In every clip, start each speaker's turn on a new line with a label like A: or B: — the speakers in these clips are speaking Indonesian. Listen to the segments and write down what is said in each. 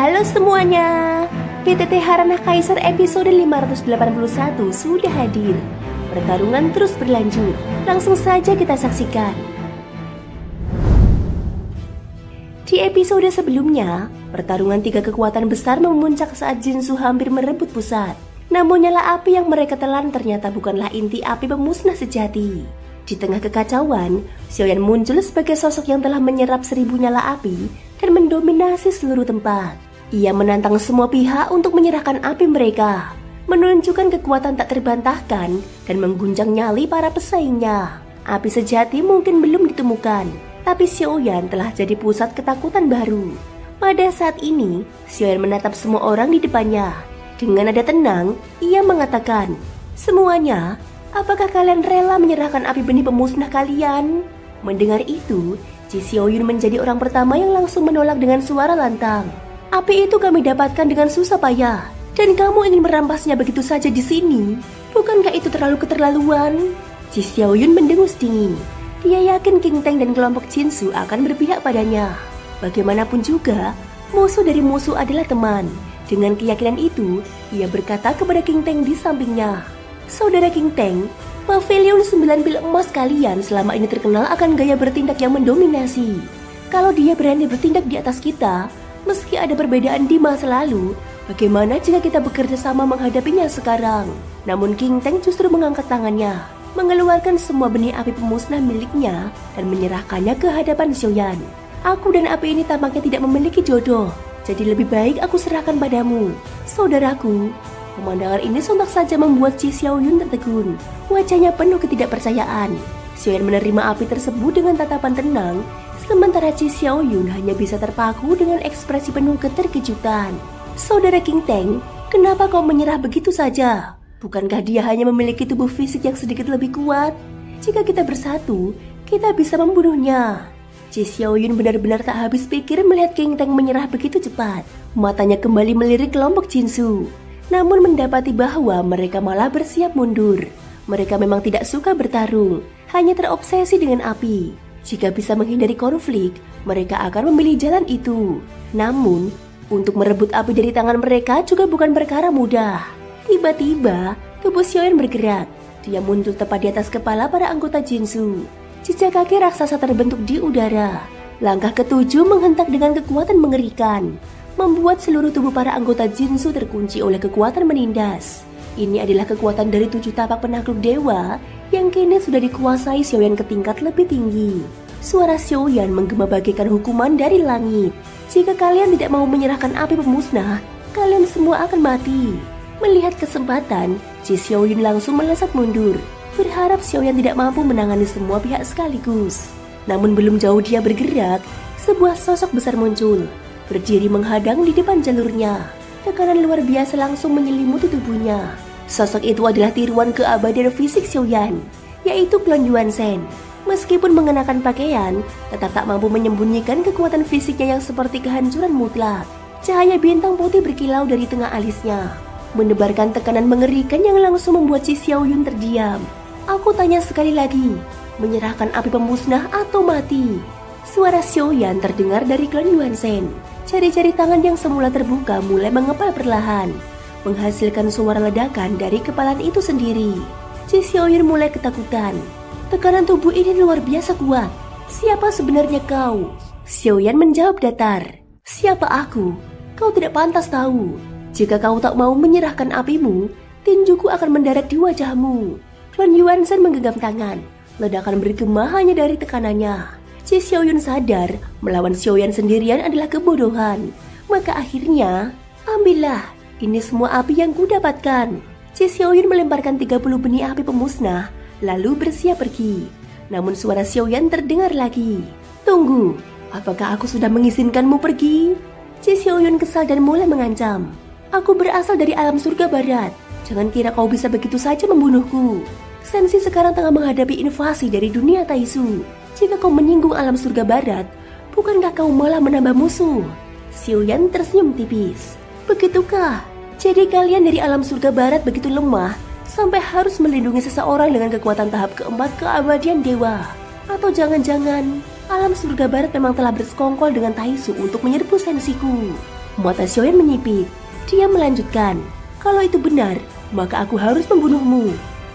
A: Halo semuanya, PTT Harana Kaisar episode 581 sudah hadir. Pertarungan terus berlanjut, langsung saja kita saksikan. Di episode sebelumnya, pertarungan tiga kekuatan besar memuncak saat Jinsu hampir merebut pusat. Namun nyala api yang mereka telan ternyata bukanlah inti api pemusnah sejati. Di tengah kekacauan, Xiaoyan muncul sebagai sosok yang telah menyerap 1000 nyala api dan mendominasi seluruh tempat. Ia menantang semua pihak untuk menyerahkan api mereka, menunjukkan kekuatan tak terbantahkan dan mengguncang nyali para pesaingnya. Api sejati mungkin belum ditemukan, tapi Xiaoyan telah jadi pusat ketakutan baru. Pada saat ini, Xiaoyan menatap semua orang di depannya. Dengan nada tenang, ia mengatakan, "Semuanya, apakah kalian rela menyerahkan api benih pemusnah kalian?" Mendengar itu, Ji Xiaoyun menjadi orang pertama yang langsung menolak dengan suara lantang. "Api itu kami dapatkan dengan susah payah, dan kamu ingin merampasnya begitu saja di sini? Bukankah itu terlalu keterlaluan?" Ji Xiaoyun mendengus dingin. Dia yakin King Teng dan kelompok Jinsu akan berpihak padanya. Bagaimanapun juga, musuh dari musuh adalah teman. Dengan keyakinan itu, ia berkata kepada King Teng di sampingnya, "Saudara King Teng, Pavilion 9 pil emas kalian selama ini terkenal akan gaya bertindak yang mendominasi. Kalau dia berani bertindak di atas kita, meski ada perbedaan di masa lalu, bagaimana jika kita bekerja sama menghadapinya sekarang?" Namun King Teng justru mengangkat tangannya, mengeluarkan semua benih api pemusnah miliknya dan menyerahkannya ke hadapan Xiaoyan. "Aku dan api ini tampaknya tidak memiliki jodoh. Jadi lebih baik aku serahkan padamu, saudaraku." Pemandangan ini sontak saja membuat Ji Xiaoyun tertegun. Wajahnya penuh ketidakpercayaan. Xiaoyan menerima api tersebut dengan tatapan tenang, sementara Ji Xiaoyun hanya bisa terpaku dengan ekspresi penuh keterkejutan. "Saudara King Teng, kenapa kau menyerah begitu saja? Bukankah dia hanya memiliki tubuh fisik yang sedikit lebih kuat? Jika kita bersatu, kita bisa membunuhnya." Ji Xiaoyun benar-benar tak habis pikir melihat King Teng menyerah begitu cepat. Matanya kembali melirik kelompok Jinsu, namun mendapati bahwa mereka malah bersiap mundur. Mereka memang tidak suka bertarung, hanya terobsesi dengan api. Jika bisa menghindari konflik, mereka akan memilih jalan itu. Namun, untuk merebut api dari tangan mereka juga bukan perkara mudah. Tiba-tiba, tubuh Xiaoyan bergerak. Dia muncul tepat di atas kepala para anggota Jinsu. Jejak kaki raksasa terbentuk di udara. Langkah ketujuh menghentak dengan kekuatan mengerikan, membuat seluruh tubuh para anggota Jinsu terkunci oleh kekuatan menindas. Ini adalah kekuatan dari 7 tapak penakluk dewa yang kini sudah dikuasai Xiaoyan ke tingkat lebih tinggi. Suara Xiaoyan menggema bagaikan hukuman dari langit. "Jika kalian tidak mau menyerahkan api pemusnah, kalian semua akan mati." Melihat kesempatan, Ji Xiaoyun langsung melesat mundur, berharap Xiaoyan tidak mampu menangani semua pihak sekaligus. Namun belum jauh dia bergerak, sebuah sosok besar muncul, berdiri menghadang di depan jalurnya. Tekanan luar biasa langsung menyelimuti tubuhnya. Sosok itu adalah tiruan keabadian fisik Xiaoyan, yaitu Clone Yuan Shen. Meskipun mengenakan pakaian, tetap tak mampu menyembunyikan kekuatan fisiknya yang seperti kehancuran mutlak. Cahaya bintang putih berkilau dari tengah alisnya, menebarkan tekanan mengerikan yang langsung membuat Ji Xiaoyun terdiam. "Aku tanya sekali lagi, menyerahkan api pemusnah atau mati?" Suara Xiaoyan terdengar dari Clone Yuan Shen. Jari-jari tangan yang semula terbuka mulai mengepal perlahan, menghasilkan suara ledakan dari kepalan itu sendiri. Ji Xiaoyan mulai ketakutan. Tekanan tubuh ini luar biasa kuat. "Siapa sebenarnya kau?" Xiaoyan menjawab datar. "Siapa aku? Kau tidak pantas tahu. Jika kau tak mau menyerahkan apimu, tinjuku akan mendarat di wajahmu." Clone Yuan Shen menggenggam tangan. Ledakan bergema hanya dari tekanannya. Ji Xiaoyun sadar melawan Xiaoyan sendirian adalah kebodohan. Maka akhirnya, "Ambillah, ini semua api yang kudapatkan." Ji Xiaoyun melemparkan 30 benih api pemusnah, lalu bersiap pergi. Namun suara Xiaoyan terdengar lagi. "Tunggu, apakah aku sudah mengizinkanmu pergi?" Ji Xiaoyun kesal dan mulai mengancam. "Aku berasal dari alam surga barat. Jangan kira kau bisa begitu saja membunuhku. Sensi sekarang tengah menghadapi invasi dari dunia Taisu. Jika kau menyinggung alam surga barat, bukankah kau malah menambah musuh?" Xiaoyan tersenyum tipis. "Begitukah? Jadi kalian dari alam surga barat begitu lemah sampai harus melindungi seseorang dengan kekuatan tahap keempat keabadian dewa? Atau jangan-jangan alam surga barat memang telah bersekongkol dengan Taisu untuk menyerbu sensiku?" Mata Xiaoyan menyipit. Dia melanjutkan, "Kalau itu benar, maka aku harus membunuhmu.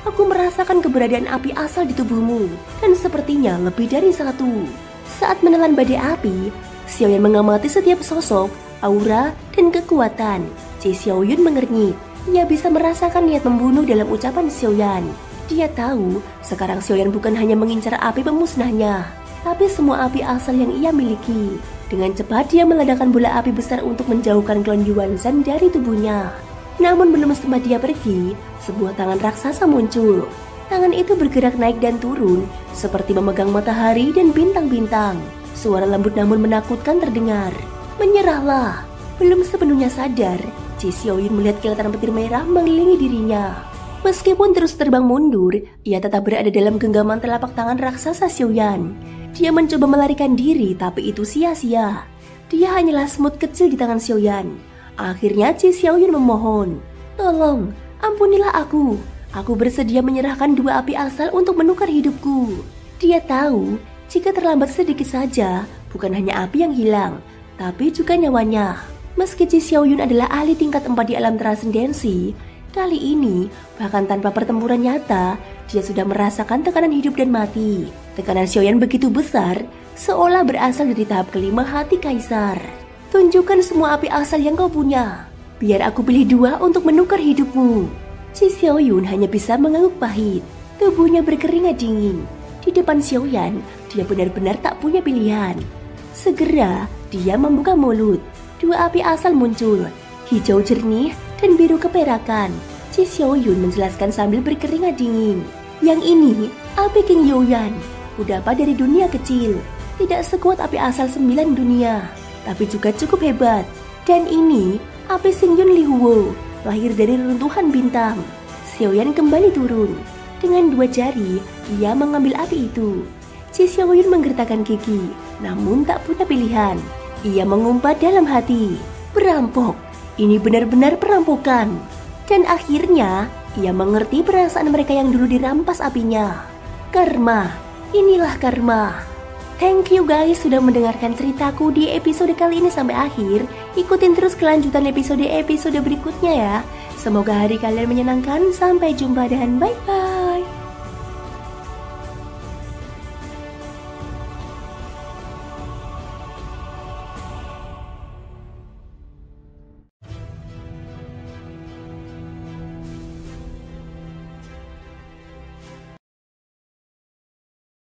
A: Aku merasakan keberadaan api asal di tubuhmu, dan sepertinya lebih dari satu." Saat menelan badai api, Xiaoyan mengamati setiap sosok, aura, dan kekuatan. Xiaoyun mengernyit. Ia bisa merasakan niat membunuh dalam ucapan Xiaoyan. Dia tahu sekarang Xiaoyan bukan hanya mengincar api pemusnahnya, tapi semua api asal yang ia miliki. Dengan cepat dia meledakkan bola api besar untuk menjauhkan klon Yuanzhan dari tubuhnya. Namun belum sempat dia pergi, sebuah tangan raksasa muncul. Tangan itu bergerak naik dan turun, seperti memegang matahari dan bintang-bintang. Suara lembut namun menakutkan terdengar. "Menyerahlah." Belum sepenuhnya sadar, Xiaoyun melihat kilatan petir merah mengelilingi dirinya. Meskipun terus terbang mundur, ia tetap berada dalam genggaman telapak tangan raksasa Xiaoyan. Dia mencoba melarikan diri, tapi itu sia-sia. Dia hanyalah semut kecil di tangan Xiaoyan. Akhirnya Xiaoyun memohon, "Tolong, ampunilah aku. Aku bersedia menyerahkan dua api asal untuk menukar hidupku." Dia tahu, jika terlambat sedikit saja, bukan hanya api yang hilang, tapi juga nyawanya. Meski Xiaoyun adalah ahli tingkat 4 di alam transendensi, kali ini, bahkan tanpa pertempuran nyata, dia sudah merasakan tekanan hidup dan mati. Tekanan Xiaoyan begitu besar, seolah berasal dari tahap kelima hati kaisar. "Tunjukkan semua api asal yang kau punya. Biar aku pilih dua untuk menukar hidupmu." Xiaoyun hanya bisa mengangguk pahit. Tubuhnya berkeringat dingin. Di depan Xiaoyan, dia benar-benar tak punya pilihan. Segera, dia membuka mulut. Dua api asal muncul, hijau jernih dan biru keperakan. Xiaoyun menjelaskan sambil berkeringat dingin. "Yang ini, api King Youyan. Kudapat dari dunia kecil. Tidak sekuat api asal 9 dunia, tapi juga cukup hebat. Dan ini, api Xingyun Lihuo, lahir dari reruntuhan bintang." Xiaoyan kembali turun. Dengan dua jari, ia mengambil api itu. Xiaoyun menggertakkan gigi, namun tak punya pilihan. Ia mengumpat dalam hati, "Perampok, ini benar-benar perampokan." Dan akhirnya, ia mengerti perasaan mereka yang dulu dirampas apinya. Karma, inilah karma. Thank you guys sudah mendengarkan ceritaku di episode kali ini sampai akhir. Ikutin terus kelanjutan episode berikutnya ya. Semoga hari kalian menyenangkan. Sampai jumpa dan bye-bye.